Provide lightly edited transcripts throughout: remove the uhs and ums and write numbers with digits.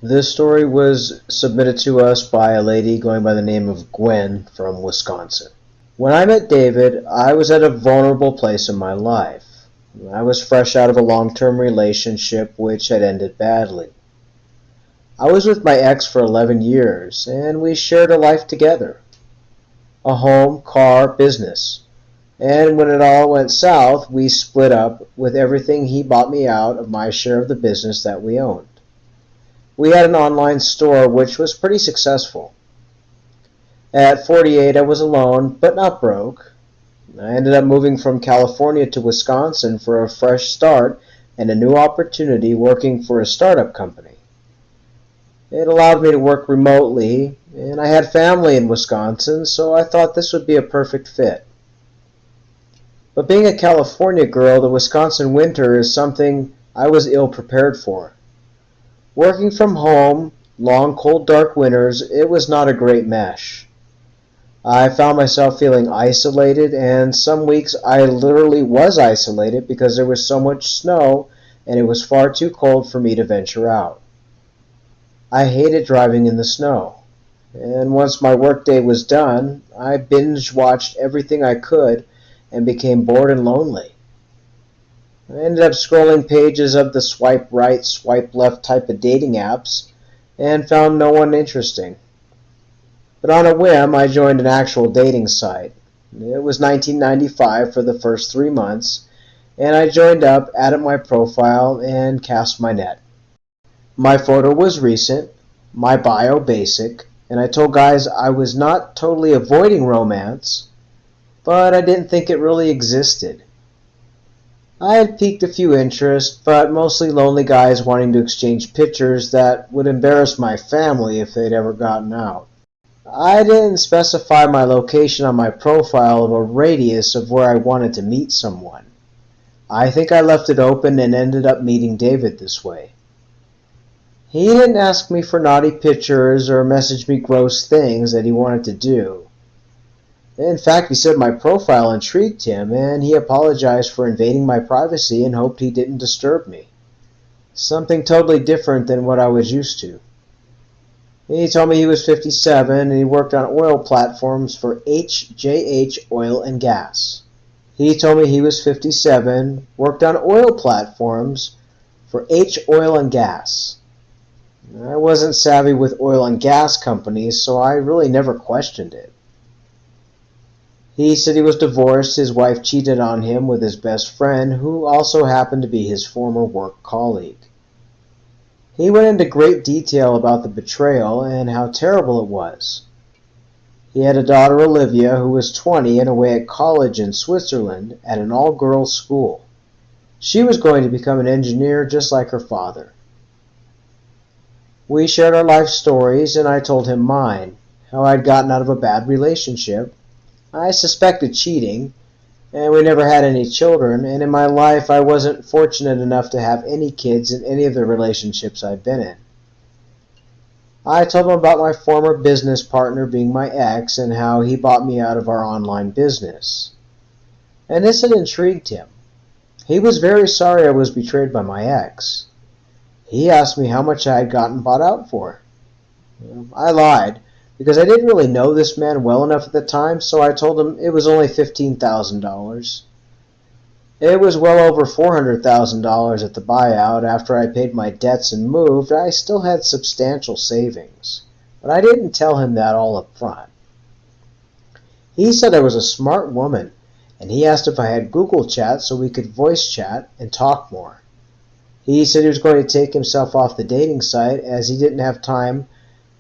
This story was submitted to us by a lady going by the name of Gwen from Wisconsin. When I met David, I was at a vulnerable place in my life. I was fresh out of a long-term relationship which had ended badly. I was with my ex for 11 years, and we shared a life together. A home, car, business. And when it all went south, we split up with everything he bought me out of my share of the business that we owned. We had an online store which was pretty successful. At 48, I was alone, but not broke. I ended up moving from California to Wisconsin for a fresh start and a new opportunity working for a startup company. It allowed me to work remotely, and I had family in Wisconsin, so I thought this would be a perfect fit. But being a California girl, the Wisconsin winter is something I was ill prepared for. Working from home, long, cold, dark winters, it was not a great mesh. I found myself feeling isolated, and some weeks I literally was isolated because there was so much snow and it was far too cold for me to venture out. I hated driving in the snow, and once my workday was done, I binge watched everything I could and became bored and lonely. I ended up scrolling pages of the swipe right, swipe left type of dating apps and found no one interesting. But on a whim, I joined an actual dating site. It was 1995 for the first 3 months, and I joined up, added my profile, and cast my net. My photo was recent, my bio basic, and I told guys I was not totally avoiding romance, but I didn't think it really existed. I had piqued a few interests, but mostly lonely guys wanting to exchange pictures that would embarrass my family if they'd ever gotten out. I didn't specify my location on my profile of a radius of where I wanted to meet someone. I think I left it open and ended up meeting David this way. He didn't ask me for naughty pictures or message me gross things that he wanted to do. In fact, he said my profile intrigued him, and he apologized for invading my privacy and hoped he didn't disturb me. Something totally different than what I was used to. He told me he was 57 and he worked on oil platforms for HJH Oil and Gas. He told me he was 57, worked on oil platforms for H Oil and Gas. I wasn't savvy with oil and gas companies, so I really never questioned it. He said he was divorced, his wife cheated on him with his best friend, who also happened to be his former work colleague. He went into great detail about the betrayal and how terrible it was. He had a daughter, Olivia, who was 20 and away at college in Switzerland at an all-girls school. She was going to become an engineer just like her father. We shared our life stories, and I told him mine, how I'd gotten out of a bad relationship. I suspected cheating, and we never had any children, and in my life I wasn't fortunate enough to have any kids in any of the relationships I've been in. I told him about my former business partner being my ex and how he bought me out of our online business. And this had intrigued him. He was very sorry I was betrayed by my ex. He asked me how much I had gotten bought out for. I lied, because I didn't really know this man well enough at the time, so I told him it was only $15,000. It was well over $400,000 at the buyout. After I paid my debts and moved, I still had substantial savings, but I didn't tell him that all up front. He said I was a smart woman, and he asked if I had Google Chat so we could voice chat and talk more. He said he was going to take himself off the dating site as he didn't have time,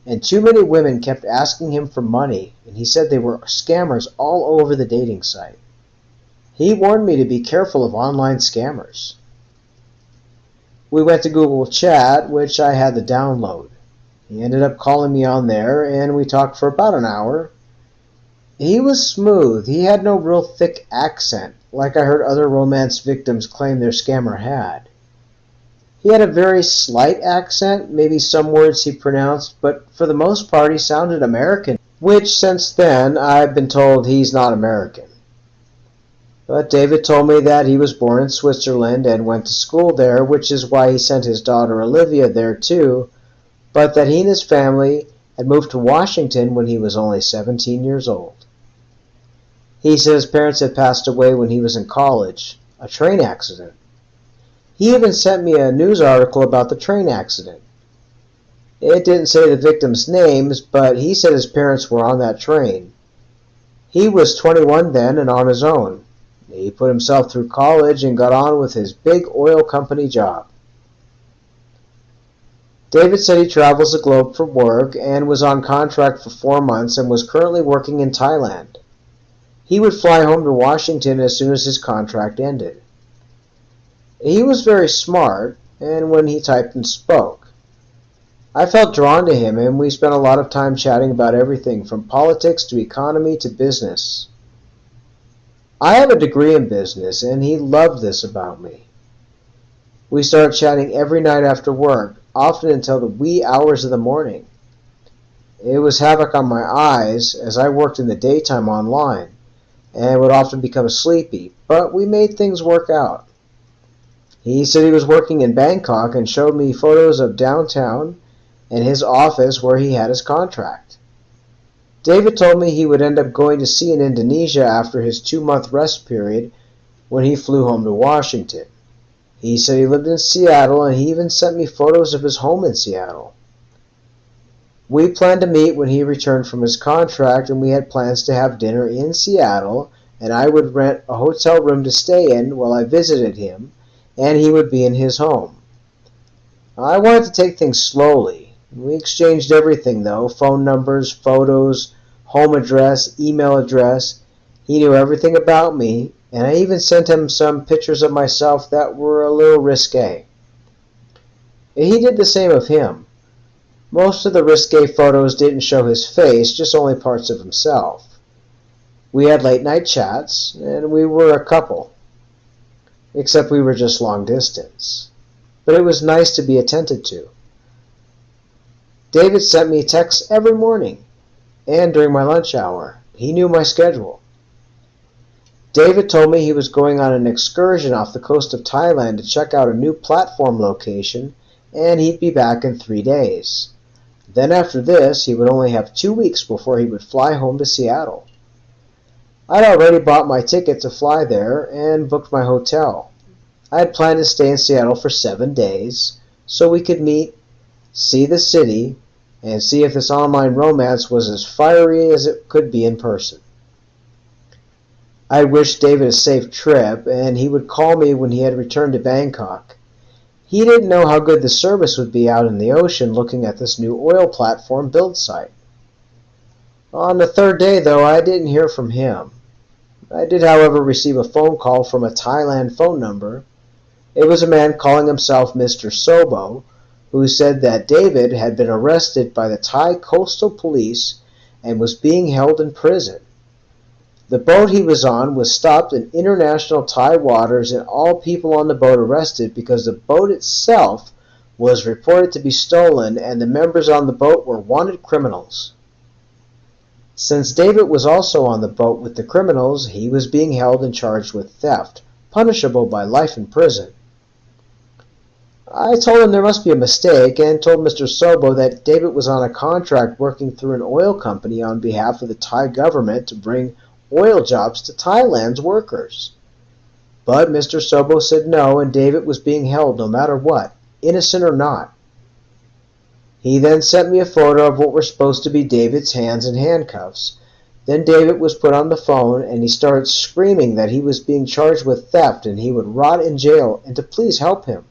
and too many women kept asking him for money, and he said they were scammers all over the dating site. He warned me to be careful of online scammers. We went to Google Chat, which I had to download. He ended up calling me on there, and we talked for about an hour. He was smooth. He had no real thick accent, like I heard other romance victims claim their scammer had. He had a very slight accent, maybe some words he pronounced, but for the most part he sounded American, which since then I've been told he's not American. But David told me that he was born in Switzerland and went to school there, which is why he sent his daughter Olivia there too, but that he and his family had moved to Washington when he was only 17 years old. He said his parents had passed away when he was in college, a train accident. He even sent me a news article about the train accident. It didn't say the victims' names, but he said his parents were on that train. He was 21 then and on his own. He put himself through college and got on with his big oil company job. David said he travels the globe for work and was on contract for 4 months and was currently working in Thailand. He would fly home to Washington as soon as his contract ended. He was very smart, and when he typed and spoke, I felt drawn to him, and we spent a lot of time chatting about everything from politics to economy to business. I have a degree in business, and he loved this about me. We started chatting every night after work, often until the wee hours of the morning. It was havoc on my eyes, as I worked in the daytime online, and would often become sleepy, but we made things work out. He said he was working in Bangkok and showed me photos of downtown and his office where he had his contract. David told me he would end up going to sea in Indonesia after his 2-month rest period when he flew home to Washington. He said he lived in Seattle, and he even sent me photos of his home in Seattle. We planned to meet when he returned from his contract, and we had plans to have dinner in Seattle, and I would rent a hotel room to stay in while I visited him, and he would be in his home. I wanted to take things slowly. We exchanged everything, though: phone numbers, photos, home address, email address. He knew everything about me, and I even sent him some pictures of myself that were a little risque. He did the same of him. Most of the risque photos didn't show his face, just only parts of himself. We had late-night chats, and we were a couple. Except we were just long distance. But it was nice to be attended to. David sent me texts every morning, and during my lunch hour. He knew my schedule. David told me he was going on an excursion off the coast of Thailand to check out a new platform location, and he'd be back in 3 days. Then after this, he would only have 2 weeks before he would fly home to Seattle. I'd already bought my ticket to fly there and booked my hotel. I had planned to stay in Seattle for 7 days, so we could meet, see the city, and see if this online romance was as fiery as it could be in person. I wished David a safe trip, and he would call me when he had returned to Bangkok. He didn't know how good the service would be out in the ocean looking at this new oil platform build site. On the 3rd day, though, I didn't hear from him. I did, however, receive a phone call from a Thailand phone number. It was a man calling himself Mr. Sobo, who said that David had been arrested by the Thai coastal police and was being held in prison. The boat he was on was stopped in international Thai waters, and all people on the boat arrested because the boat itself was reported to be stolen and the members on the boat were wanted criminals. Since David was also on the boat with the criminals, he was being held and charged with theft, punishable by life in prison. I told him there must be a mistake, and told Mr. Sobo that David was on a contract working through an oil company on behalf of the Thai government to bring oil jobs to Thailand's workers. But Mr. Sobo said no, and David was being held no matter what, innocent or not. He then sent me a photo of what were supposed to be David's hands in handcuffs. Then David was put on the phone, and he started screaming that he was being charged with theft and he would rot in jail and to please help him.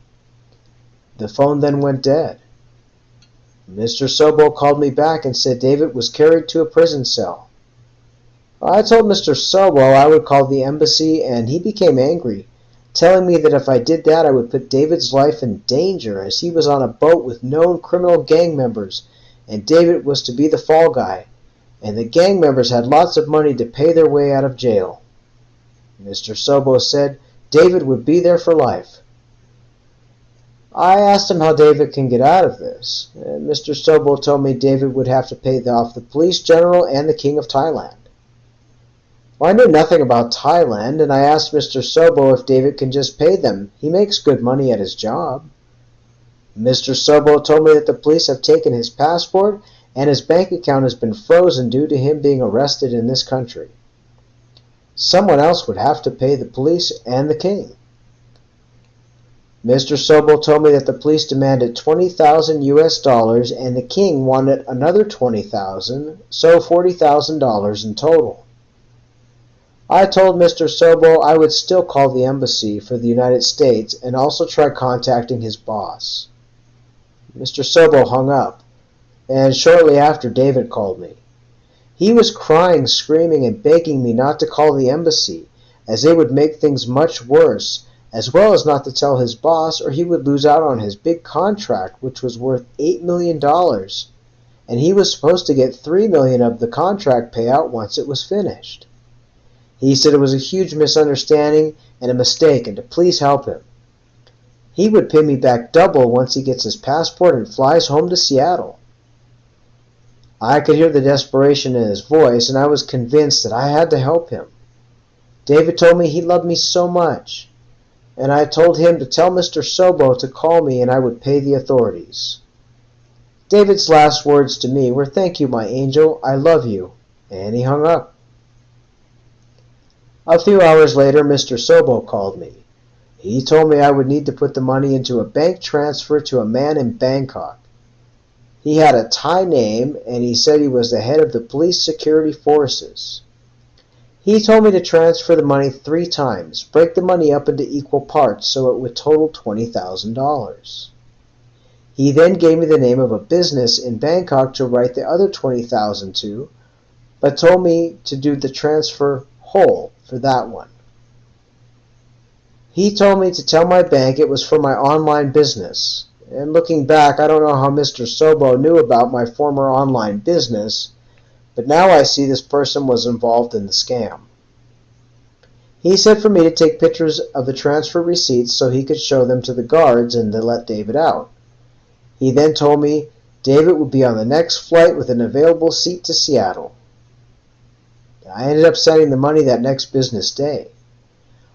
The phone then went dead. Mr. Sobo called me back and said David was carried to a prison cell. I told Mr. Sobo I would call the embassy, and he became angry, telling me that if I did that I would put David's life in danger, as he was on a boat with known criminal gang members, and David was to be the fall guy, and the gang members had lots of money to pay their way out of jail. Mr. Sobo said David would be there for life. I asked him how David can get out of this, and Mr. Sobo told me David would have to pay off the police general and the king of Thailand. Well, I knew nothing about Thailand, and I asked Mr. Sobo if David can just pay them. He makes good money at his job. Mr. Sobo told me that the police have taken his passport and his bank account has been frozen due to him being arrested in this country. Someone else would have to pay the police and the king. Mr. Sobel told me that the police demanded $20,000 and the king wanted another $20,000, so $40,000 in total. I told Mr. Sobel I would still call the embassy for the United States and also try contacting his boss. Mr. Sobel hung up, and shortly after David called me. He was crying, screaming, and begging me not to call the embassy, as they would make things much worse, as well as not to tell his boss or he would lose out on his big contract, which was worth $8 million, and he was supposed to get $3 million of the contract payout once it was finished. He said it was a huge misunderstanding and a mistake and to please help him. He would pay me back double once he gets his passport and flies home to Seattle. I could hear the desperation in his voice, and I was convinced that I had to help him. David told me he loved me so much, and I told him to tell Mr. Sobo to call me and I would pay the authorities. David's last words to me were, "Thank you, my angel, I love you," and he hung up. A few hours later, Mr. Sobo called me. He told me I would need to put the money into a bank transfer to a man in Bangkok. He had a Thai name, and he said he was the head of the police security forces. He told me to transfer the money 3 times, break the money up into equal parts so it would total $20,000. He then gave me the name of a business in Bangkok to write the other $20,000 to, but told me to do the transfer whole for that one. He told me to tell my bank it was for my online business. And looking back, I don't know how Mr. Sobo knew about my former online business, but now I see this person was involved in the scam. He said for me to take pictures of the transfer receipts so he could show them to the guards and to let David out. He then told me David would be on the next flight with an available seat to Seattle. I ended up sending the money that next business day.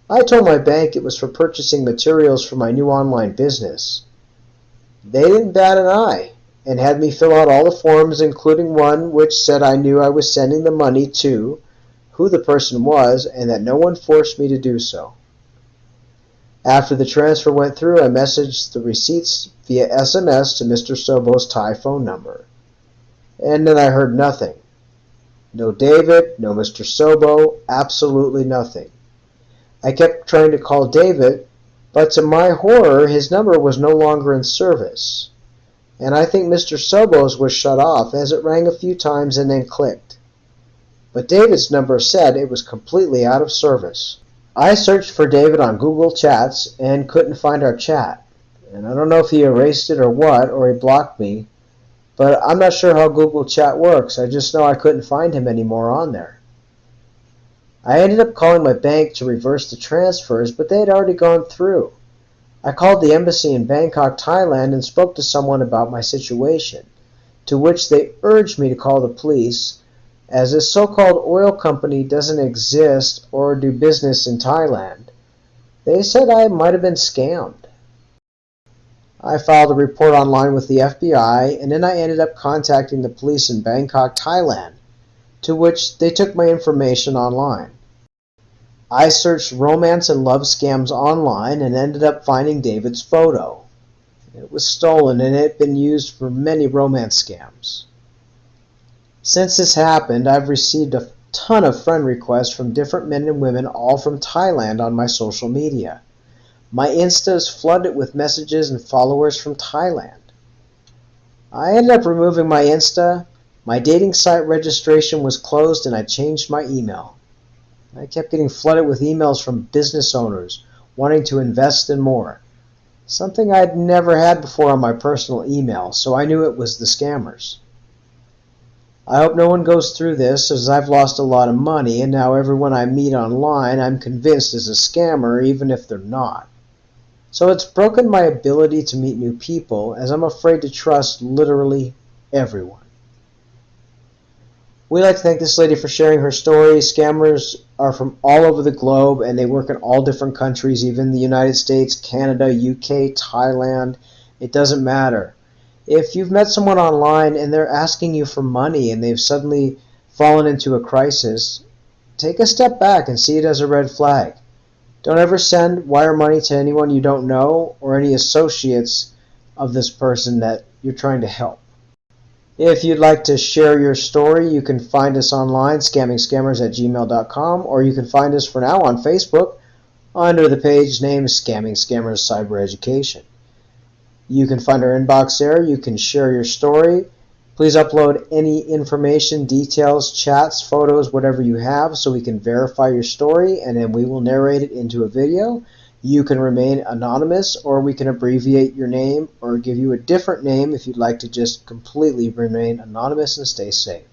I told my bank it was for purchasing materials for my new online business. They didn't bat an eye and had me fill out all the forms, including one which said I knew I was sending the money to, who the person was, and that no one forced me to do so. After the transfer went through, I messaged the receipts via SMS to Mr. Sobo's Thai phone number. And then I heard nothing. No David, no Mr. Sobo, absolutely nothing. I kept trying to call David, but to my horror, his number was no longer in service. And I think Mr. Sobo's was shut off as it rang a few times and then clicked. But David's number said it was completely out of service. I searched for David on Google Chats and couldn't find our chat. And I don't know if he erased it or what, or he blocked me, but I'm not sure how Google Chat works. I just know I couldn't find him anymore on there. I ended up calling my bank to reverse the transfers, but they had already gone through. I called the embassy in Bangkok, Thailand, and spoke to someone about my situation, to which they urged me to call the police, as this so-called oil company doesn't exist or do business in Thailand. They said I might have been scammed. I filed a report online with the FBI, and then I ended up contacting the police in Bangkok, Thailand, to which they took my information online. I searched romance and love scams online and ended up finding David's photo. It was stolen and it had been used for many romance scams. Since this happened, I've received a ton of friend requests from different men and women, all from Thailand, on my social media. My Insta is flooded with messages and followers from Thailand. I ended up removing my Insta. My dating site registration was closed and I changed my email. I kept getting flooded with emails from business owners wanting to invest in more, something I'd never had before on my personal email, so I knew it was the scammers. I hope no one goes through this, as I've lost a lot of money, and now everyone I meet online I'm convinced is a scammer, even if they're not. So it's broken my ability to meet new people, as I'm afraid to trust literally everyone. We'd like to thank this lady for sharing her story. Scammers are from all over the globe, and they work in all different countries, even the United States, Canada, UK, Thailand, It doesn't matter. If you've met someone online and they're asking you for money and they've suddenly fallen into a crisis, take a step back and see it as a red flag. Don't ever wire money to anyone you don't know or any associates of this person that you're trying to help. If you'd like to share your story, you can find us online, scammingscammers@gmail.com, or you can find us for now on Facebook under the page name Scamming Scammers Cyber Education. You can find our inbox there. You can share your story. Please upload any information, details, chats, photos, whatever you have so we can verify your story, and then we will narrate it into a video. You can remain anonymous, or we can abbreviate your name or give you a different name if you'd like to just completely remain anonymous and stay safe.